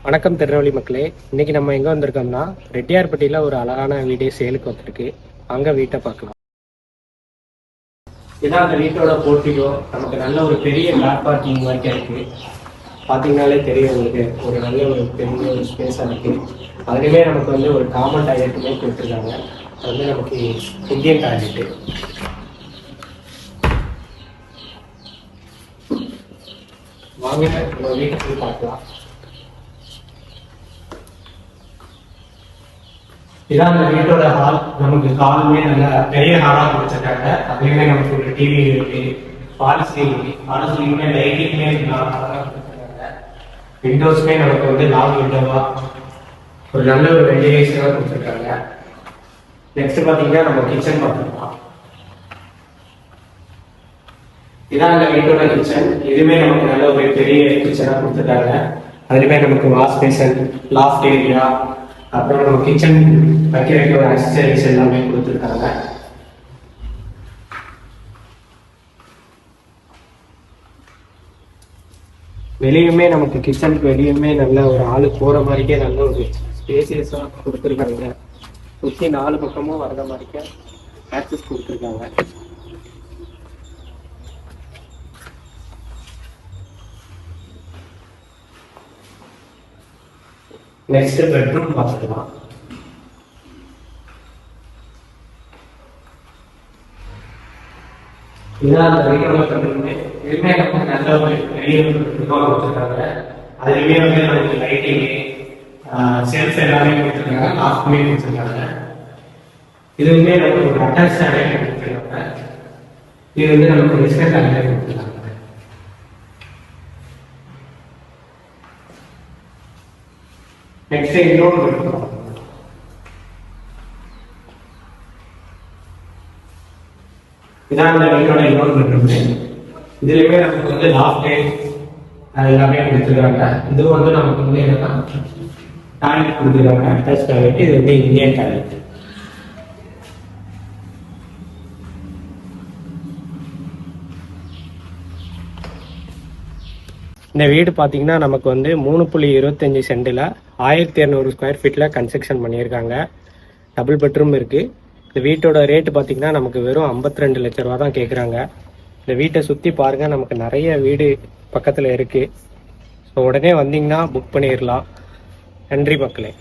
வணக்கம் திருநெல்வேலி மக்களே. இன்னைக்கு நம்ம எங்க வந்திருக்கோம்னா ரெட்டியார்பட்டியில ஒரு அழகான வீடே சேலுக்கு வந்துருக்கு. அங்க வீட்டை பார்க்கலாம். இதான் அந்த வீட்டோட போர்ட்டிகோ. நமக்கு நல்ல ஒரு பெரிய கார் பார்க்கிங் மாதிரி இருக்கு. பார்த்தீங்கன்னாலே தெரியும் உங்களுக்கு, ஒரு நல்ல ஒரு பெரிய ஒரு ஸ்பேஸாக இருக்கு. அதுலேயுமே நமக்கு வந்து ஒரு காமன் டாய்லெட்டுமே கொடுத்துருக்காங்க. அது வந்து நமக்கு இந்தியன் டாய்லெட்டு. வாங்க நம்ம வீட்டை போய் பார்க்கலாம். இதான் அந்த வீட்டோட ஹால். நமக்கு ஹாலுமே நல்ல பெரிய ஹாலா கொடுத்துருக்காங்க. அதுலயுமே நமக்கு ஒரு டிவி இருக்கு, ஃபால் சீலிங்குமே லைட்டிங்குமே கொடுத்துருக்காங்க. விண்டோஸ்மே நமக்கு வந்து லாங் விண்டோவா ஒரு நல்ல ஒரு வெண்டிலேஷனா கொடுத்துருக்காங்க. நெக்ஸ்ட் பாத்தீங்கன்னா நம்ம கிச்சன் பார்த்துக்கலாம். இதான் அந்த வீட்டோட கிச்சன். இதுவுமே நமக்கு நல்ல ஒரு பெரிய கிச்சனா கொடுத்துருக்காங்க. அதுலயுமே நமக்கு வாஷ் பேசன், லாஃப்ட் ஏரியா, அப்புறம் நம்ம கிச்சன் வைக்க ஒரு அக்சசரிஸ் எல்லாமே கொடுத்துருக்காங்க. வெளியுமே நமக்கு கிச்சனுக்கு வெளியுமே நல்ல ஒரு ஆளு போற மாதிரிக்கே நல்ல ஒரு ஸ்பேசியஸா கொடுத்துருக்காங்க. சுற்றி 4 பக்கமும் வர்ற மாதிரிக்கே ஆக்சஸ் கொடுத்துருக்காங்க. நெக்ஸ்ட் பெட்ரூம் பார்த்துக்கலாம். இதுதான் அந்த வீட்டோட பெட்ரூமே. இதுவுமே நமக்கு நல்ல ஒரு பெரிய கொடுத்துருக்காங்க. அதுலேயுமே வந்து நமக்கு லைட்டிங், செல்ஃப் எல்லாமே கொடுத்துருக்காங்க, லாஃப்ட்மே கொடுத்துருக்காங்க. இதுவுமே நமக்கு ஒரு அட்டாச் டாய்லெட் கொடுத்துருக்காங்க. இது வந்து நமக்கு வெஸ்டர்ன் டாய்லெட் கொடுத்துருக்காங்க. நெக்ஸ்ட் இன்னொரு பெட்ரூம். இதான் அந்த வீட்டோட இன்னொரு பெட்ரூம். இதுலயுமே நமக்கு வந்து லாஃப்ட் எல்லாமே கொடுத்துருக்காங்க. இது வந்து நமக்கு வந்து என்னன்னா டாய்லெட் கொடுத்துருக்காங்க, அட்டாச் டாய்லெட். இது வந்து இந்தியன் டாய்லெட். இந்த வீடு பார்த்தீங்கன்னா நமக்கு வந்து 3.25 சென்டில் 1200 ஸ்கொயர் ஃபீட்டில் கன்ஸ்ட்ரக்ஷன் பண்ணியிருக்காங்க. டபுள் பெட்ரூம் இருக்குது. இந்த வீட்டோட ரேட்டு பார்த்தீங்கன்னா நமக்கு வெறும் 52 லட்ச ரூபா தான் கேட்குறாங்க. இந்த வீட்டை சுற்றி பாருங்கள், நமக்கு நிறைய வீடு பக்கத்தில் இருக்குது. ஸோ உடனே வந்தீங்கன்னா புக் பண்ணிடலாம். நன்றி மக்களே.